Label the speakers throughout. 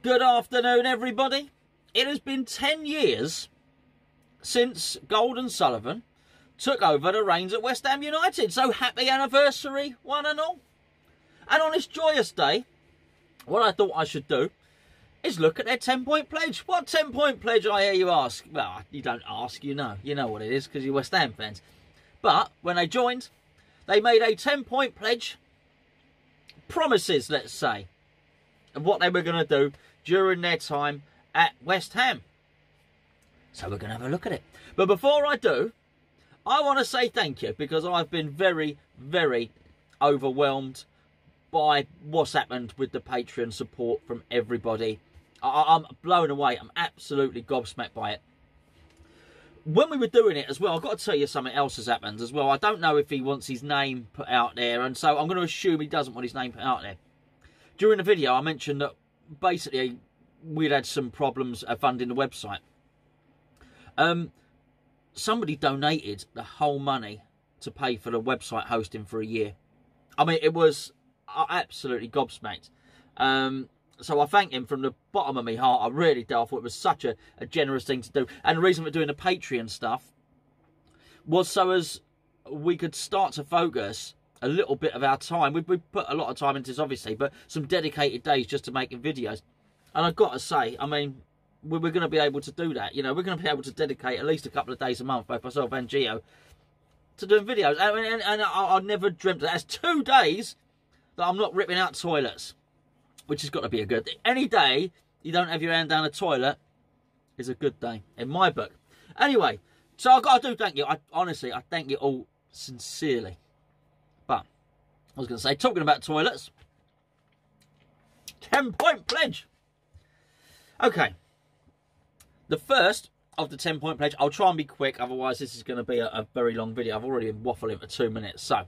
Speaker 1: Good afternoon, everybody. It has been 10 years since Sullivan took over the reins at West Ham United. So happy anniversary, one and all. And on this joyous day, what I thought I should do is look at their 10-point pledge. What 10-point pledge, I hear you ask? Well, you don't ask, you know. You know what it is because you're West Ham fans. But when they joined, they made a 10-point pledge. Promises, let's say, of what they were going to do during their time at West Ham. So we're going to have a look at it. But before I do, I want to say thank you because I've been very, very overwhelmed by what's happened with the Patreon support from everybody. I'm blown away. I'm absolutely gobsmacked by it. When we were doing it as well, I've got to tell you something else has happened as well. I don't know if he wants his name put out there, and so I'm going to assume he doesn't want his name put out there. During the video, I mentioned that basically we'd had some problems funding the website. Somebody donated the whole money to pay for the website hosting for a year. I mean, it was absolutely gobsmacked. So I thank him from the bottom of my heart. I really do. I thought it was such a generous thing to do. And the reason we're doing the Patreon stuff was so as we could start to focus a little bit of our time. We put a lot of time into this, obviously, but some dedicated days just to making videos. And I've got to say, I mean, we're going to be able to do that. You know, we're going to be able to dedicate at least a couple of days a month, both myself and Gio, to doing videos. I mean, and I never dreamt that. That's 2 days that I'm not ripping out toilets, which has got to be a good thing. Any day you don't have your hand down a toilet is a good day, in my book. Anyway, so I do thank you. Honestly, I thank you all sincerely. But I was going to say, talking about toilets, 10-point pledge. Okay. The first of the 10-point pledge, I'll try and be quick, otherwise this is going to be a very long video. I've already been waffling for 2 minutes. So,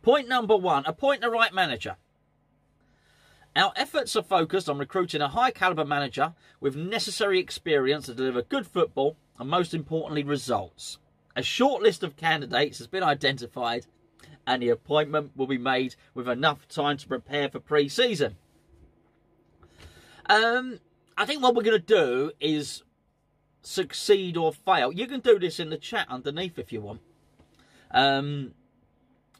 Speaker 1: point number 1, appoint the right manager. Our efforts are focused on recruiting a high-caliber manager with necessary experience to deliver good football and, most importantly, results. A short list of candidates has been identified and the appointment will be made with enough time to prepare for pre-season. I think what we're going to do is succeed or fail. You can do this in the chat underneath if you want.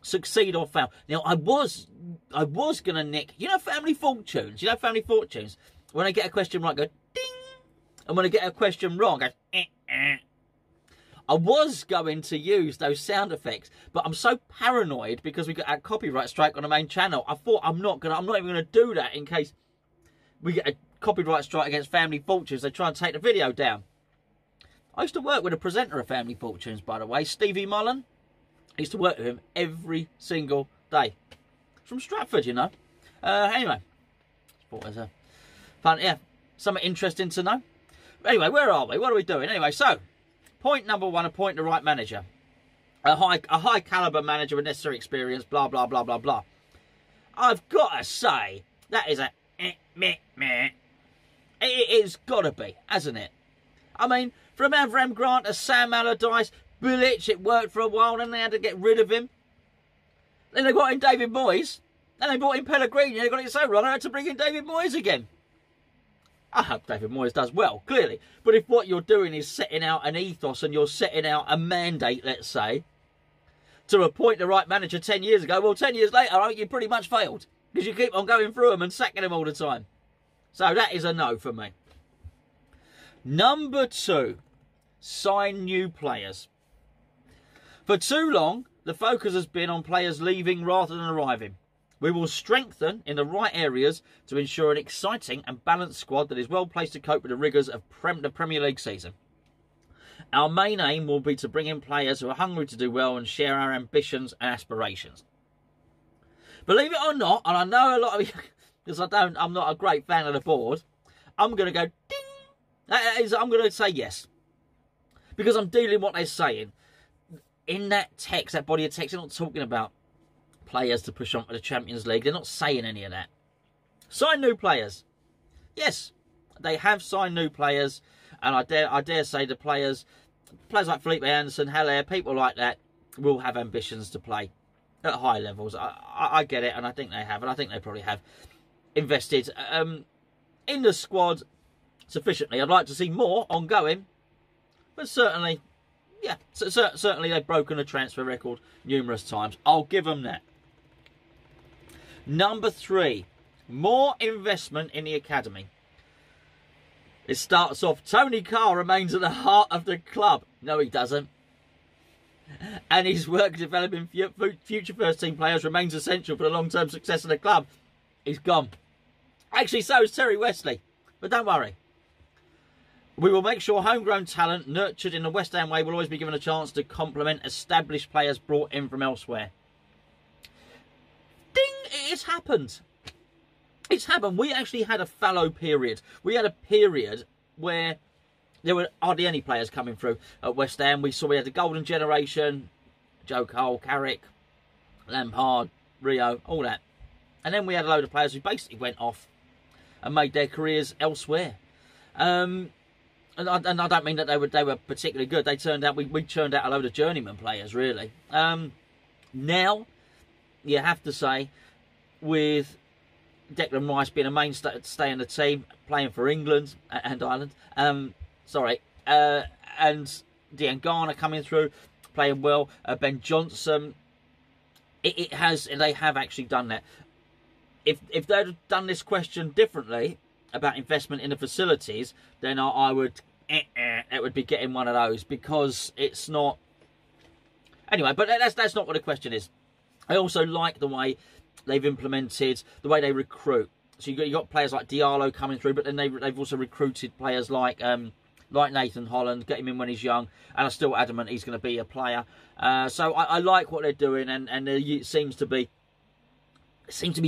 Speaker 1: Succeed or fail. Now, I was going to nick, you know, Family Fortunes? You know Family Fortunes? When I get a question right, I go, ding! And when I get a question wrong, I go, eh, eh. I was going to use those sound effects, but I'm so paranoid because we got a copyright strike on the main channel. I thought I'm not even going to do that in case we get a copyright strike against Family Fortunes. They try and take the video down. I used to work with a presenter of Family Fortunes, by the way, Stevie Mullen. I used to work with him every single day. From Stratford, you know. Anyway, thought it was fun. Yeah, something interesting to know. Anyway, where are we? What are we doing? Anyway, so point number 1: appoint the right manager. A high caliber manager with necessary experience. Blah blah blah blah blah. I've got to say that is a meh. It's got to be, hasn't it? I mean, from Avram Grant to Sam Allardyce, Bilic, it worked for a while, then they had to get rid of him. Then they got in David Moyes. Then they brought in Pellegrini. They got it so wrong, I had to bring in David Moyes again. I hope David Moyes does well, clearly. But if what you're doing is setting out an ethos and you're setting out a mandate, let's say, to appoint the right manager 10 years ago, well, 10 years later, I think you pretty much failed. Because you keep on going through them and sacking them all the time. So that is a no for me. Number 2, sign new players. For too long, the focus has been on players leaving rather than arriving. We will strengthen in the right areas to ensure an exciting and balanced squad that is well placed to cope with the rigours of the Premier League season. Our main aim will be to bring in players who are hungry to do well and share our ambitions and aspirations. Believe it or not, and I know a lot of you, because I'm not a great fan of the board, I'm going to go ding. I'm going to say yes. Because I'm dealing with what they're saying. In that text, that body of text, they're not talking about players to push on for the Champions League. They're not saying any of that. Sign new players. Yes, they have signed new players. And I dare say the players like Felipe Anderson, Haller, people like that will have ambitions to play at high levels. I get it, and I think they have, and I think they probably have invested in the squad sufficiently. I'd like to see more ongoing, but certainly, yeah, certainly they've broken a transfer record numerous times. I'll give them that. Number 3, more investment in the academy. It starts off, Tony Carr remains at the heart of the club. No, he doesn't. And his work developing future first-team players remains essential for the long-term success of the club. He's gone. Actually, so is Terry Wesley. But don't worry. We will make sure homegrown talent nurtured in the West Ham way will always be given a chance to complement established players brought in from elsewhere. Ding! It's happened. It's happened. We actually had a fallow period. We had a period where there were hardly any players coming through at West Ham. We had the golden generation, Joe Cole, Carrick, Lampard, Rio, all that. And then we had a load of players who basically went off and made their careers elsewhere. And I don't mean that they were particularly good. They turned out, we churned out a load of journeyman players, really. Now, you have to say, with Declan Rice being a mainstay in the team, playing for England and Ireland, and Dean Garner coming through, playing well, Ben Johnson, they have actually done that. If they'd have done this question differently about investment in the facilities, then I would, it would be getting one of those, because it's not. Anyway, but that's not what the question is. I also like the way they've implemented, the way they recruit. So you got players like Diallo coming through, but then they've also recruited players like Nathan Holland, get him in when he's young, and I'm still adamant he's going to be a player. So I like what they're doing, and there seems to be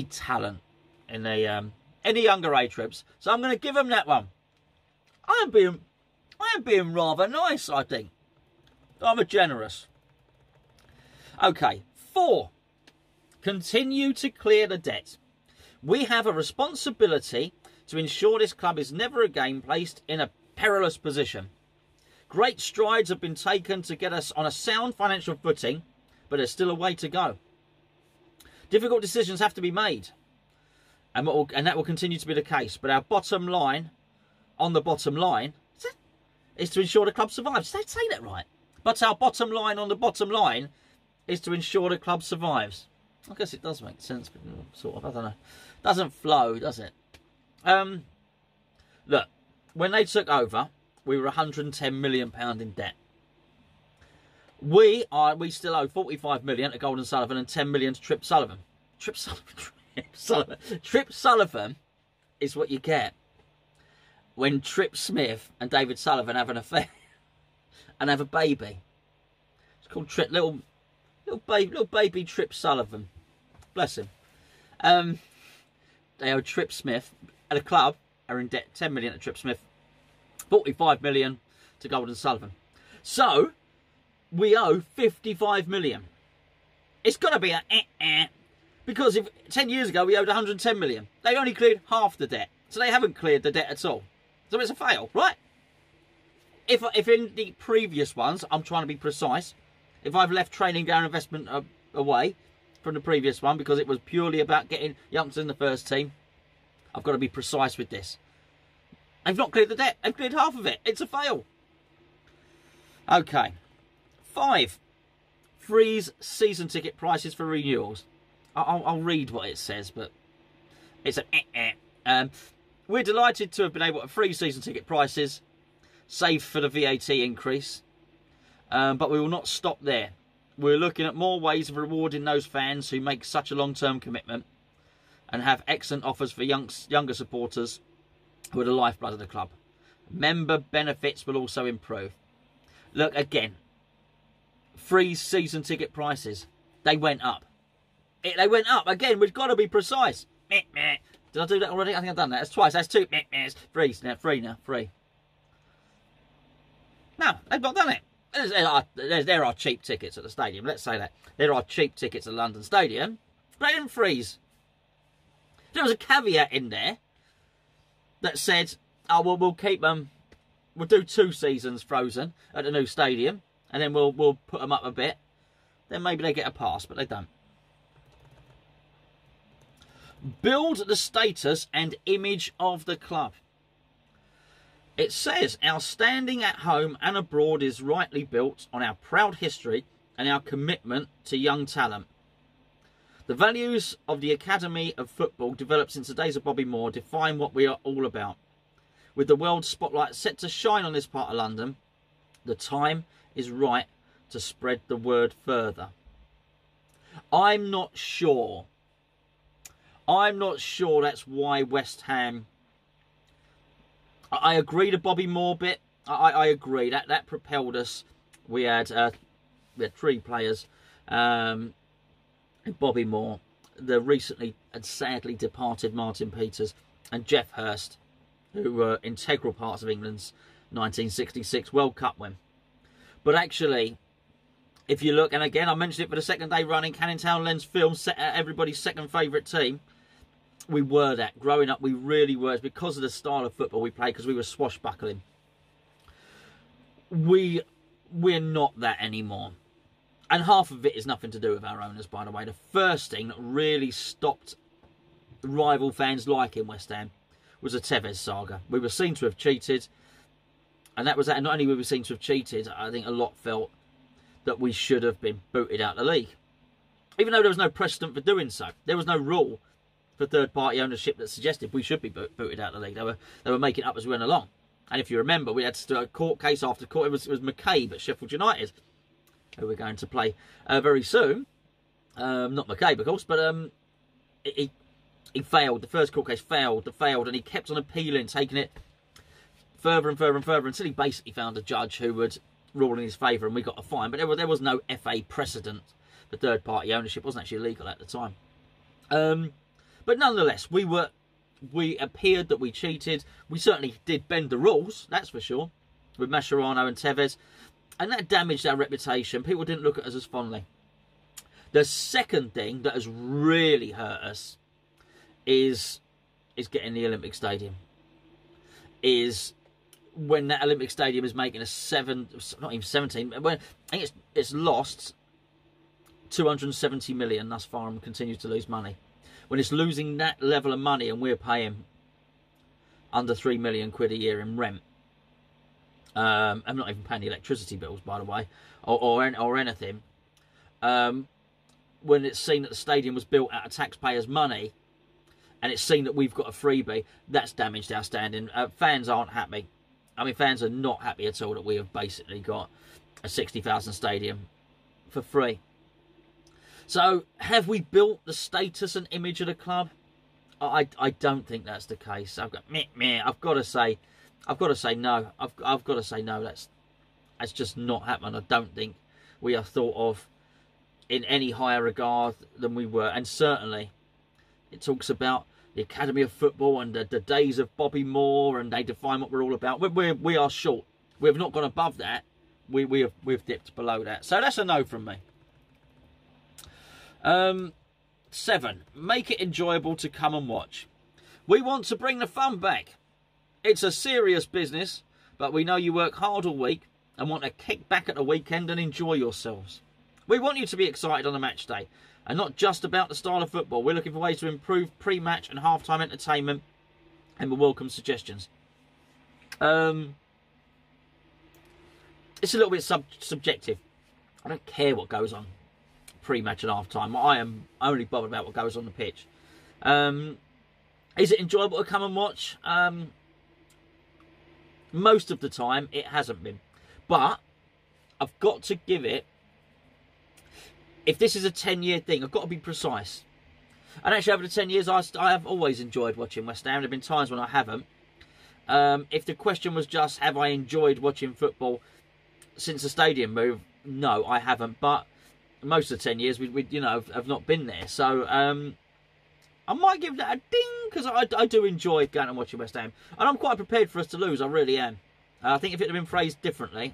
Speaker 1: talent in the younger age trips. So I'm going to give them that one. I am being rather nice, I think. I'm a generous. Okay, 4. Continue to clear the debt. We have a responsibility to ensure this club is never again placed in a perilous position. Great strides have been taken to get us on a sound financial footing, but there's still a way to go. Difficult decisions have to be made, and that will continue to be the case. But our bottom line, on the bottom line, is to ensure the club survives. Did I say that right? But our bottom line on the bottom line is to ensure the club survives. I guess it does make sense, but sort of, I don't know. Doesn't flow, does it? Look, when they took over, we were £110 million in debt. We still owe 45 million to Golden Sullivan and 10 million to Trip Sullivan. Trip Sullivan is what you get when Trip Smith and David Sullivan have an affair and have a baby. It's called Trip, little baby Trip Sullivan. Bless him. They owe Trip Smith at a club are in debt 10 million to Trip Smith, 45 million to Golden Sullivan. So we owe 55 million. It's got to be because if 10 years ago we owed 110 million, they only cleared half the debt, so they haven't cleared the debt at all. So it's a fail, right? If in the previous ones, I'm trying to be precise, if I've left training down investment away from the previous one because it was purely about getting youngsters in the first team, I've got to be precise with this. They've not cleared the debt. They've cleared half of it. It's a fail. Okay. 5. Freeze season ticket prices for renewals. I'll read what it says, but it's a we're delighted to have been able to freeze season ticket prices, save for the VAT increase. But we will not stop there. We're looking at more ways of rewarding those fans who make such a long-term commitment and have excellent offers for younger supporters who are the lifeblood of the club. Member benefits will also improve. Look, again, free season ticket prices. They went up. They went up. Again, we've got to be precise. Did I do that already? I think I've done that. That's twice. That's 2. It's free now. Free. No, they've not done it. There are cheap tickets at the stadium. Let's say that. There are cheap tickets at London Stadium. But they didn't freeze. There was a caveat in there that said, oh, well, we'll keep them. We'll do 2 seasons frozen at the new stadium. And then we'll put them up a bit. Then maybe they get a pass, but they don't. Build the status and image of the club. It says, our standing at home and abroad is rightly built on our proud history and our commitment to young talent. The values of the Academy of Football developed since the days of Bobby Moore define what we are all about. With the world spotlight set to shine on this part of London, the time is right to spread the word further. I'm not sure that's why West Ham... I agree the Bobby Moore bit. I agree. That propelled us. We had 3 players. Bobby Moore, the recently and sadly departed Martin Peters, and Jeff Hurst, who were integral parts of England's 1966 World Cup win. But actually, if you look, and again, I mentioned it for the second day running, Canning Town Lens Film, everybody's second favourite team. We were that. Growing up, we really were. It's because of the style of football we played, because we were swashbuckling. We're not that anymore. And half of it is nothing to do with our owners, by the way. The first thing that really stopped rival fans liking West Ham was the Tevez saga. We were seen to have cheated. And that was that. And not only were we seen to have cheated, I think a lot felt that we should have been booted out of the league. Even though there was no precedent for doing so. There was no rule for third-party ownership that suggested we should be booted out of the league. They were making it up as we went along. And if you remember, we had to do a court case after court. It was McCabe at Sheffield United, who we're going to play very soon. Not McCabe, of course, but he failed. The first court case failed, and he kept on appealing, taking it further and further and further, until he basically found a judge who would rule in his favour, and we got a fine. But there was no FA precedent for third-party ownership. It wasn't actually illegal at the time. But nonetheless, we appeared that we cheated. We certainly did bend the rules, that's for sure, with Mascherano and Tevez. And that damaged our reputation. People didn't look at us as fondly. The second thing that has really hurt us is getting the Olympic Stadium. Is when that Olympic Stadium is making not even 17, when I think it's lost 270 million thus far and continues to lose money. When it's losing that level of money and we're paying under 3 million quid a year in rent. I'm not even paying the electricity bills, by the way, or anything. When it's seen that the stadium was built out of taxpayers' money, and it's seen that we've got a freebie, that's damaged our standing. Fans aren't happy. I mean, fans are not happy at all that we have basically got a 60,000 stadium for free. So, have we built the status and image of the club? I don't think that's the case. I've got to say no. I've got to say no. That's just not happening. I don't think we are thought of in any higher regard than we were. And certainly, it talks about the Academy of Football and the days of Bobby Moore, and they define what we're all about. We are short. We have not gone above that. We've dipped below that. So that's a no from me. 7. Make it enjoyable to come and watch. We want to bring the fun back. It's a serious business, but we know you work hard all week and want to kick back at the weekend and enjoy yourselves. We want you to be excited on a match day, and not just about the style of football. We're looking for ways to improve pre-match and half-time entertainment, and we'll welcome suggestions. It's a little bit subjective. I don't care what goes on pre-match and half-time. I am only bothered about what goes on the pitch. Is it enjoyable to come and watch? Most of the time, it hasn't been. But I've got to give it... If this is a 10-year thing, I've got to be precise. And actually, over the 10 years, I have always enjoyed watching West Ham. There have been times when I haven't. If the question was just, have I enjoyed watching football since the stadium move? No, I haven't. But most of the 10 years, we have not been there. So I might give that a ding, because I do enjoy going and watching West Ham. And I'm quite prepared for us to lose. I really am. I think if it had been phrased differently,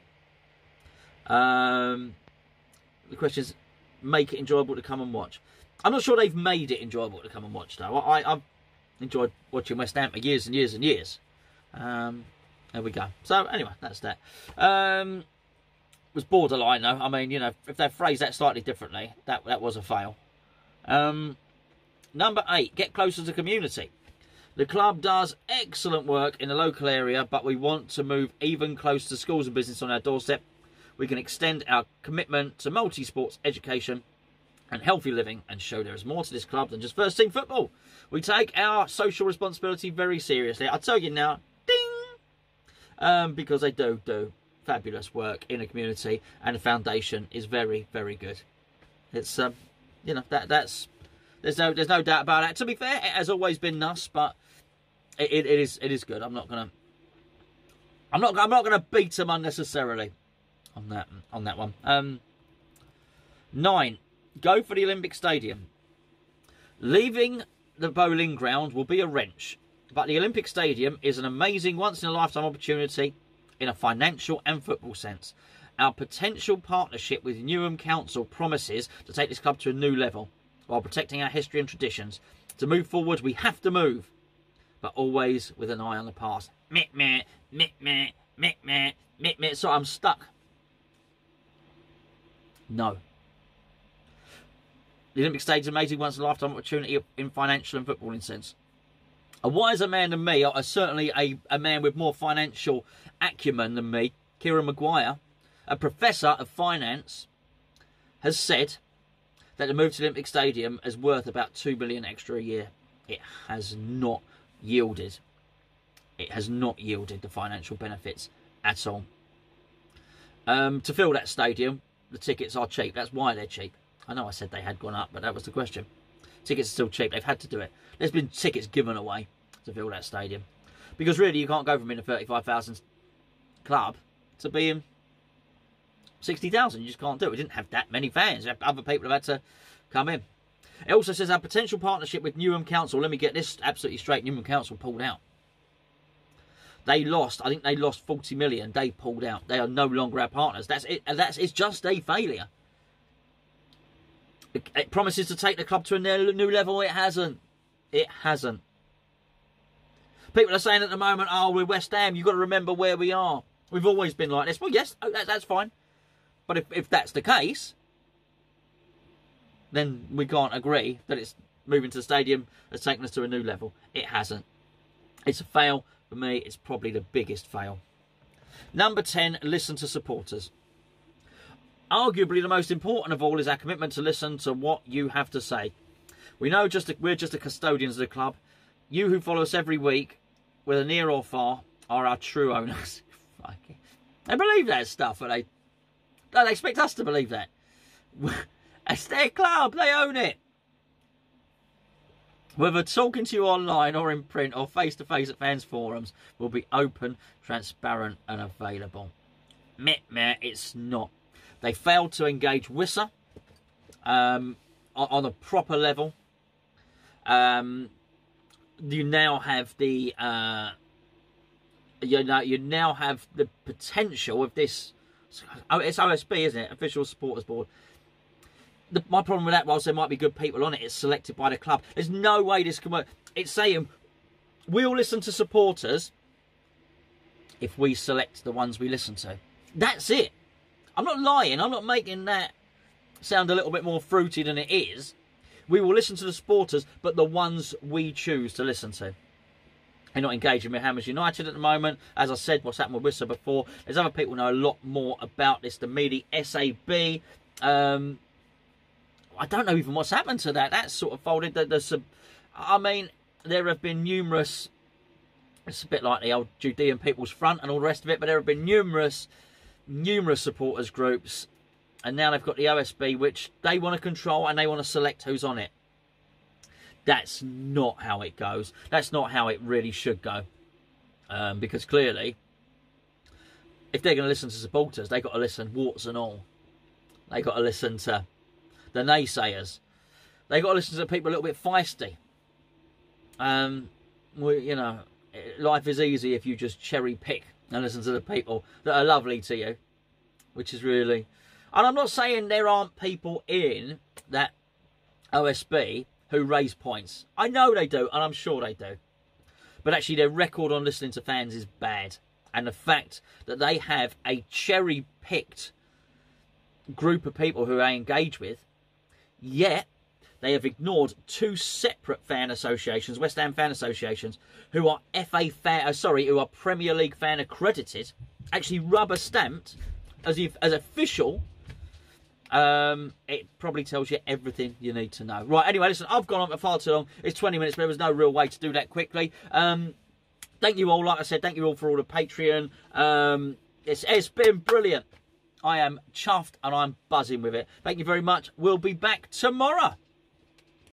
Speaker 1: the question is, make it enjoyable to come and watch. I'm not sure they've made it enjoyable to come and watch, though. I've enjoyed watching West Ham for years and years and years. There we go. So, anyway, that's that. It was borderline, though. I mean, if they phrased that slightly differently, that was a fail. Number 8, get closer to the community. The club does excellent work in the local area, but we want to move even closer to schools and business on our doorstep. We can extend our commitment to multi-sports education and healthy living and show there is more to this club than just first team football. We take our social responsibility very seriously. I'll tell you now, ding, because they do fabulous work in the community, and the foundation is very, very good. It's you know, that's there's no doubt about that. To be fair, it has always been us, but it is good. I'm not gonna beat them unnecessarily on that one. 9, go for the Olympic Stadium. Leaving the bowling ground will be a wrench, but the Olympic Stadium is an amazing once-in-a-lifetime opportunity in a financial and football sense. Our potential partnership with Newham Council promises to take this club to a new level while protecting our history and traditions. To move forward, we have to move, but always with an eye on the past. Meh, meh, meh, meh, meh, meh, meh, meh. So I'm stuck. No. The Olympic Stadium is an amazing once-in-a-lifetime opportunity in financial and footballing sense. A wiser man than me, or certainly a man with more financial acumen than me, Kieran Maguire, a professor of finance, has said that the move to the Olympic Stadium is worth about $2 billion extra a year. It has not yielded. It has not yielded the financial benefits at all. To fill that stadium, the tickets are cheap. That's why they're cheap. I know I said they had gone up, but that was the question. Tickets are still cheap. They've had to do it. There's been tickets given away to fill that stadium. Because really, you can't go from being a 35,000 club to being 60,000. You just can't do it. We didn't have that many fans. Other people have had to come in. It also says our potential partnership with Newham Council. Let me get this absolutely straight. Newham Council pulled out. They lost, I think they lost 40 million. They pulled out. They are no longer our partners. That's it. It's just a failure. It promises to take the club to a new level. It hasn't. It hasn't. People are saying at the moment, oh, we're West Ham. You've got to remember where we are. We've always been like this. Well, yes, that's fine. But if that's the case, then we can't agree that it's moving to the stadium has taken us to a new level. It hasn't. It's a fail. For me, it's probably the biggest fail. Number 10, listen to supporters. Arguably the most important of all is our commitment to listen to what you have to say. We know we're just the custodians of the club. You who follow us every week, whether near or far, are our true owners. They believe that stuff, but they expect us to believe that. It's their club, they own it. Whether talking to you online or in print or face-to-face at fans forums will be open, transparent and available. Meh, it's not. They failed to engage WISA on a proper level. You now have the you now have the potential of this. It's OSB, isn't it? Official Supporters Board. My problem with that, whilst there might be good people on it, it's selected by the club. There's no way this can work. It's saying we'll listen to supporters if we select the ones we listen to. That's it. I'm not lying. I'm not making that sound a little bit more fruity than it is. We will listen to the supporters, but the ones we choose to listen to. They're not engaging with Hammers United at the moment. As I said, what's happened with Wissa before. There's other people who know a lot more about this than me. The SAB. I don't know even what's happened to that. That's sort of folded. I mean, there have been numerous... It's a bit like the old Judean People's Front and all the rest of it, but there have been numerous supporters groups, and now they've got the OSB, which they want to control and they want to select who's on it. That's not how it goes. That's not how it really should go. Because clearly, if they're going to listen to supporters, they've got to listen warts and all. They've got to listen to the naysayers. They've got to listen to people a little bit feisty. You know, life is easy if you just cherry pick and listen to the people that are lovely to you, which is really... And I'm not saying there aren't people in that OSB who raise points. I know they do, and I'm sure they do. But actually, their record on listening to fans is bad. And the fact that they have a cherry-picked group of people who they engage with, yet they have ignored two separate fan associations, West Ham fan associations, who are who are Premier League fan accredited, actually rubber stamped as official. It probably tells you everything you need to know. Right, anyway, listen, I've gone on for far too long. It's 20 minutes, but there was no real way to do that quickly. Thank you all, like I said, thank you all for all the Patreon. It's been brilliant. I am chuffed and I'm buzzing with it. Thank you very much. We'll be back tomorrow.